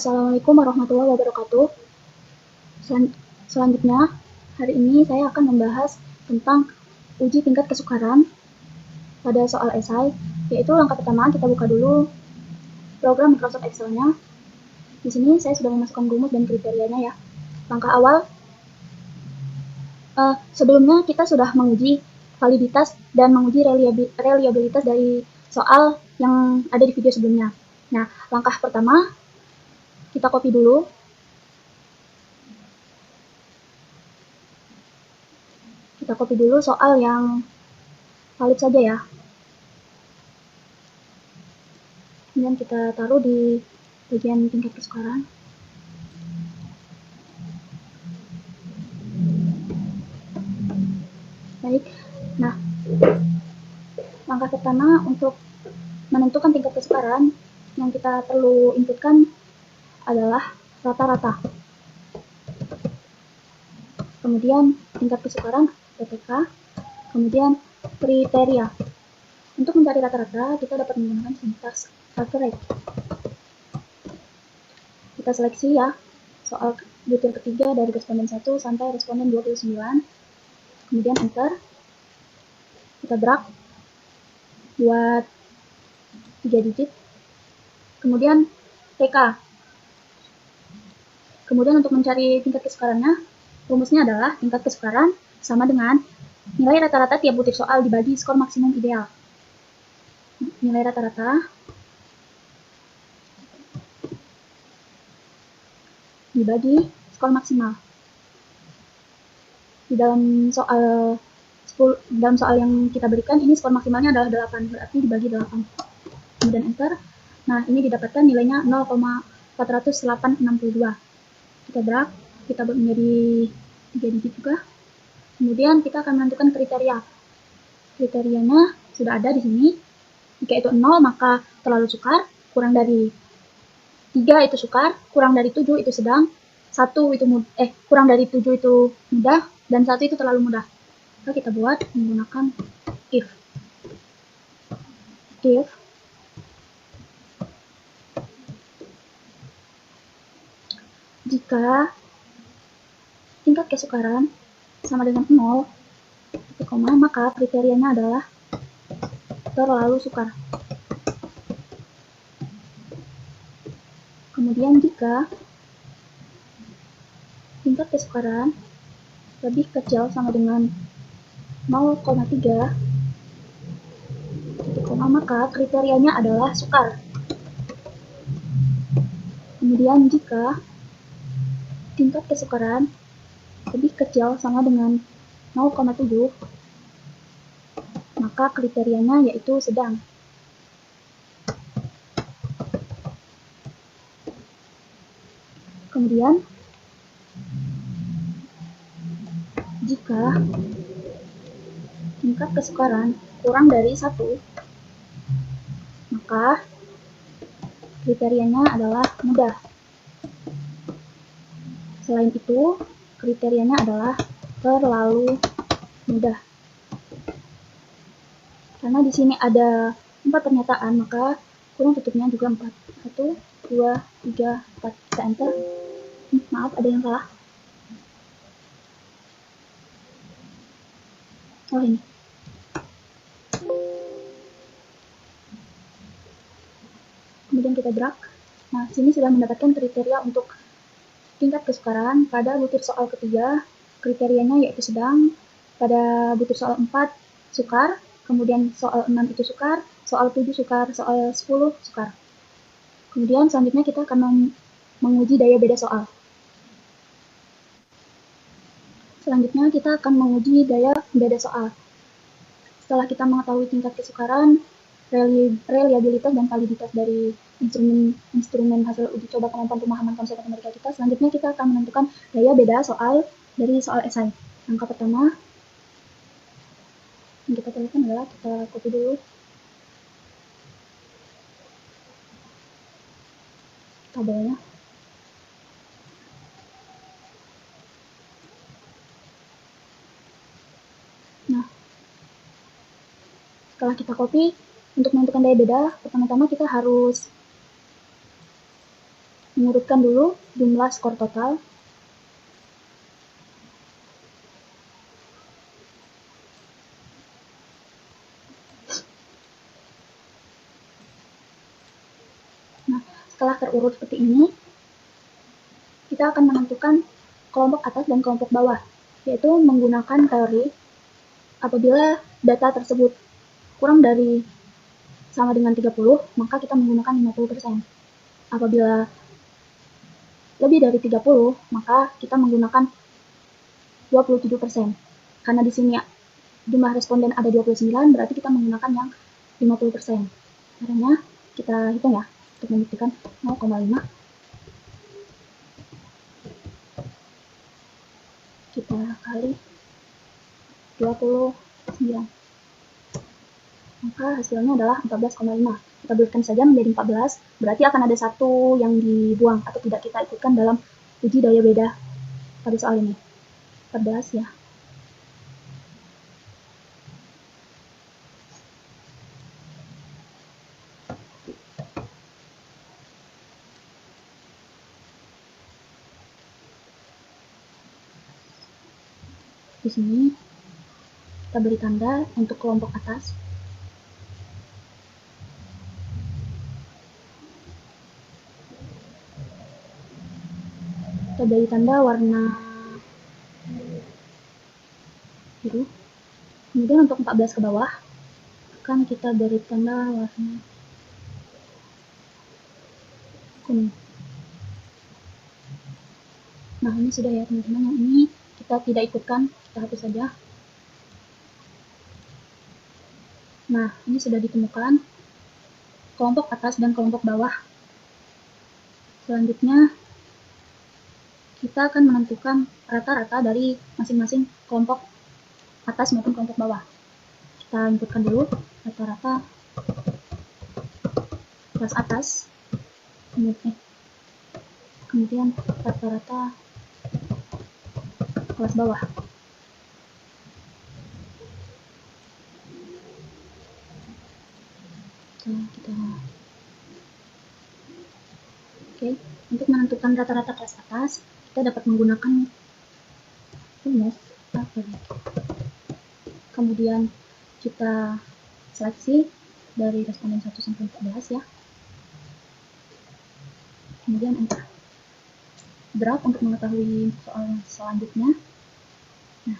Assalamualaikum warahmatullahi wabarakatuh. Selanjutnya, hari ini saya akan membahas tentang uji tingkat kesukaran pada soal esai, yaitu langkah pertama kita buka dulu program Microsoft Excel-nya. Di sini saya sudah memasukkan rumus dan kriterianya ya. Langkah awal, sebelumnya kita sudah menguji validitas dan menguji reliabilitas dari soal yang ada di video sebelumnya. Nah, langkah pertama, kita copy dulu. Kita copy dulu soal yang valid saja ya. Kemudian kita taruh di bagian tingkat kesukaran. Baik, nah langkah pertama untuk menentukan tingkat kesukaran yang kita perlu inputkan adalah rata-rata. Kemudian tingkat kesukaran PTK, kemudian kriteria. Untuk mencari rata-rata, kita dapat menggunakan sintaks average. Kita seleksi ya, soal butir ketiga dari responden 1 sampai responden 29. Kemudian enter. Kita drag buat 3 digit. Kemudian TK. Kemudian untuk mencari tingkat kesukarannya, rumusnya adalah tingkat kesukaran sama dengan nilai rata-rata tiap butir soal dibagi skor maksimum ideal. Nilai rata-rata dibagi skor maksimal. Di dalam soal yang kita berikan, ini skor maksimalnya adalah 8, berarti dibagi 8. Kemudian enter. Nah, ini didapatkan nilainya 0,4862. Kita drag, kita buat menjadi 3 digit juga. Kemudian kita akan menentukan kriteria. Kriterianya sudah ada di sini. Jika itu 0, maka terlalu sukar, kurang dari 3 itu sukar, kurang dari 7 itu sedang, kurang dari 7 itu mudah, dan 1 itu terlalu mudah. Maka kita buat menggunakan if. Jika tingkat kesukaran sama dengan 0, maka kriterianya adalah terlalu sukar. Kemudian jika tingkat kesukaran lebih kecil sama dengan 0,3, maka kriterianya adalah sukar. Kemudian jika tingkat kesukaran lebih kecil sama dengan 0,7, maka kriterianya yaitu sedang. Kemudian jika tingkat kesukaran kurang dari 1, maka kriterianya adalah mudah. Selain itu, kriterianya adalah terlalu mudah. Karena di sini ada 4 pernyataan, maka kurung tutupnya juga 4. 1, 2, 3, 4. Kita enter. Maaf, ada yang salah. Oh, ini. Kemudian kita drag. Nah, sini sudah mendapatkan kriteria untuk tingkat kesukaran pada butir soal ketiga. Kriterianya yaitu sedang. Pada butir soal 4 sukar, kemudian soal 6 itu sukar, soal 7 sukar, soal 10 sukar. Kemudian selanjutnya kita akan menguji daya beda soal. Selanjutnya kita akan menguji daya beda soal. Setelah kita mengetahui tingkat kesukaran, reliabilitas dan validitas dari instrumen hasil uji coba kemampuan pemahaman konsep matematika kita, selanjutnya kita akan menentukan daya beda soal dari soal esai. Langkah pertama yang kita lakukan adalah kita copy dulu tabelnya. Nah, setelah kita copy, untuk menentukan daya beda, pertama-tama kita harus urutkan dulu jumlah skor total. Nah, setelah terurut seperti ini, kita akan menentukan kelompok atas dan kelompok bawah, yaitu menggunakan teori apabila data tersebut kurang dari sama dengan 30, maka kita menggunakan 50%. Apabila lebih dari 30, maka kita menggunakan 27%. Karena di sini jumlah responden ada 29, berarti kita menggunakan yang 50%. Caranya kita hitung ya, untuk membuktikan 0,5. Kita kali 29. Maka hasilnya adalah 14,5. Kita bulatkan saja menjadi 14, berarti akan ada satu yang dibuang atau tidak kita ikutkan dalam uji daya beda pada soal ini. 14 ya. Di sini kita beri tanda untuk kelompok atas. Kita beri tanda warna biru. Kemudian untuk 14 ke bawah akan kita beri tanda warna kuning. Nah, ini sudah ya teman-teman, yang ini kita tidak ikutkan, kita hapus saja. Nah, ini sudah ditemukan kelompok atas dan kelompok bawah. Selanjutnya kita akan menentukan rata-rata dari masing-masing kelompok atas maupun kelompok bawah. Kita inputkan dulu rata-rata kelas atas, kemudian rata-rata kelas bawah. Oke, untuk menentukan rata-rata kelas atas, kita dapat menggunakan rumus. Kemudian kita seleksi dari responden 1 sampai 14 ya. Kemudian enter. Drag untuk mengetahui soal selanjutnya. Nah,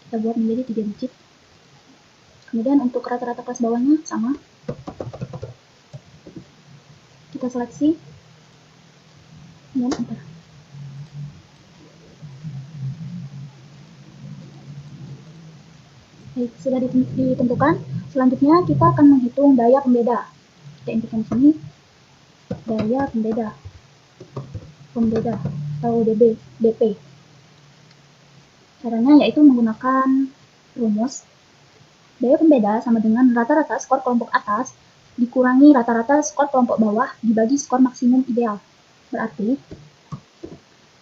kita buat menjadi 3 digit. Kemudian untuk rata-rata kelas bawahnya sama. Kita seleksi dan enter. Baik, sudah ditentukan. Selanjutnya kita akan menghitung daya pembeda. Kita inputkan di sini daya pembeda atau DP. Caranya yaitu menggunakan rumus daya pembeda sama dengan rata-rata skor kelompok atas dikurangi rata-rata skor kelompok bawah dibagi skor maksimum ideal. Berarti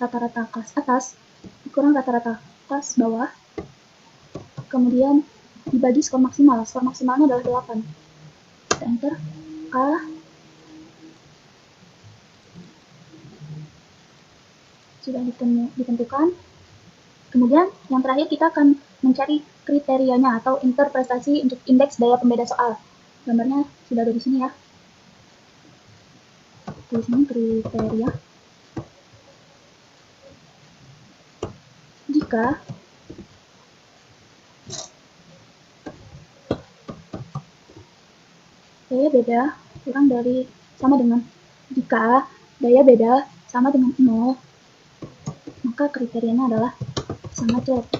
rata-rata kelas atas dikurang rata-rata kelas bawah, kemudian dibagi skor maksimal. Skor maksimalnya adalah 8. Kita enter. K sudah ditentukan. Kemudian yang terakhir kita akan mencari kriterianya atau interpretasi untuk indeks daya pembeda soal. Gambarnya sudah ada di sini ya. Di sini kriteria. Jika daya beda kurang dari sama dengan jika daya beda sama dengan 0, maka kriterianya adalah sangat jelek.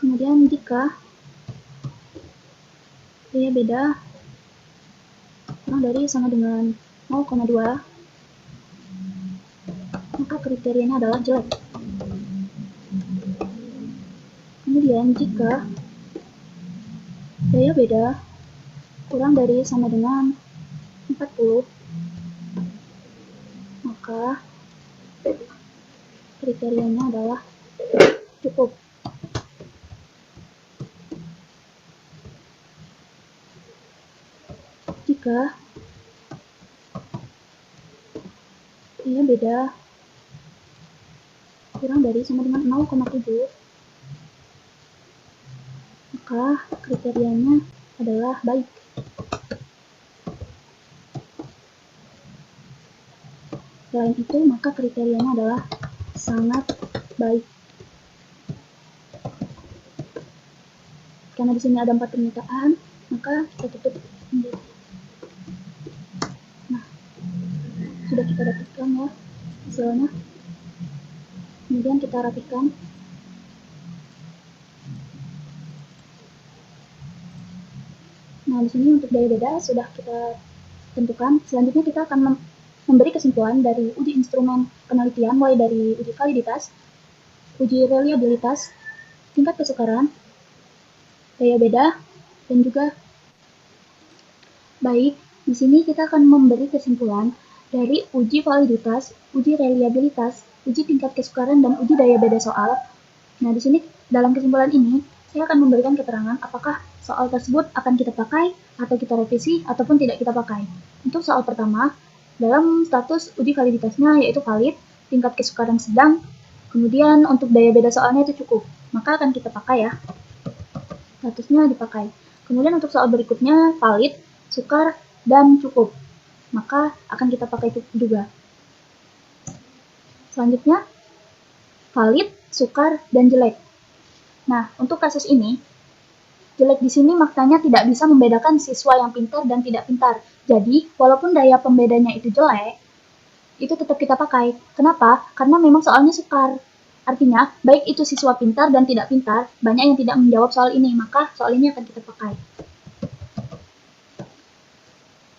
Kemudian jika daya beda kurang dari sama dengan 0,2, maka kriterianya adalah jelek. Kemudian jika daya beda kurang dari sama dengan 40, kriterianya adalah cukup. Jika ini beda kurang dari sama dengan 0,7, maka kriterianya adalah baik. Selain itu, maka kriterianya adalah sangat baik. Karena di sini ada 4 pernyataan, maka kita tutup menjadi. Nah, sudah kita dapatkan ya hasilnya. Kemudian kita rapikan. Nah, di sini untuk daya beda sudah kita tentukan. Selanjutnya kita akan memberi kesimpulan dari uji instrumen penelitian, mulai dari uji validitas, uji reliabilitas, tingkat kesukaran, daya beda, dan juga baik. Di sini kita akan memberi kesimpulan dari uji validitas, uji reliabilitas, uji tingkat kesukaran, dan uji daya beda soal. Nah, di sini dalam kesimpulan ini saya akan memberikan keterangan apakah soal tersebut akan kita pakai atau kita revisi ataupun tidak kita pakai. Untuk soal pertama, dalam status uji validitasnya yaitu valid, tingkat kesukaran sedang, kemudian untuk daya beda soalnya itu cukup, maka akan kita pakai ya. Statusnya dipakai. Kemudian untuk soal berikutnya valid, sukar, dan cukup, maka akan kita pakai juga. Selanjutnya valid, sukar, dan jelek. Nah, untuk kasus ini, jelek di sini maknanya tidak bisa membedakan siswa yang pintar dan tidak pintar. Jadi, walaupun daya pembedanya itu jelek, itu tetap kita pakai. Kenapa? Karena memang soalnya sukar. Artinya, baik itu siswa pintar dan tidak pintar, banyak yang tidak menjawab soal ini, maka soal ini akan kita pakai.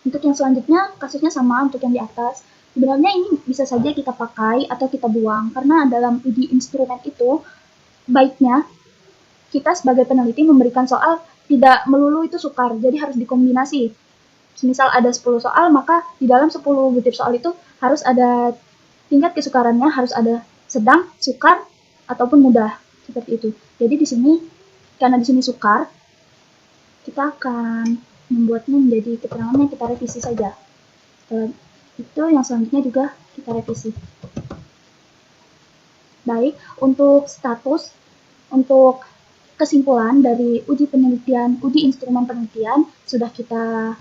Untuk yang selanjutnya, kasusnya sama untuk yang di atas. Sebenarnya ini bisa saja kita pakai atau kita buang, karena dalam uji instrumen itu, baiknya kita sebagai peneliti memberikan soal tidak melulu itu sukar, jadi harus dikombinasi. Misal ada 10 soal, maka di dalam 10 butir soal itu harus ada tingkat kesukarannya, harus ada sedang, sukar, ataupun mudah, seperti itu. Jadi di sini, karena di sini sukar, kita akan membuatnya menjadi keterangannya kita revisi saja. Setelah itu yang selanjutnya juga kita revisi. Baik, untuk status, untuk kesimpulan dari uji penelitian, uji instrumen penelitian sudah kita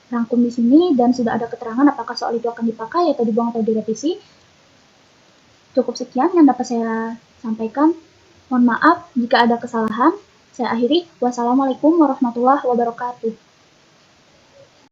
rangkum di sini dan sudah ada keterangan apakah soal itu akan dipakai atau dibuang atau direvisi. Cukup sekian yang dapat saya sampaikan. Mohon maaf jika ada kesalahan. Saya akhiri. Wassalamualaikum warahmatullahi wabarakatuh.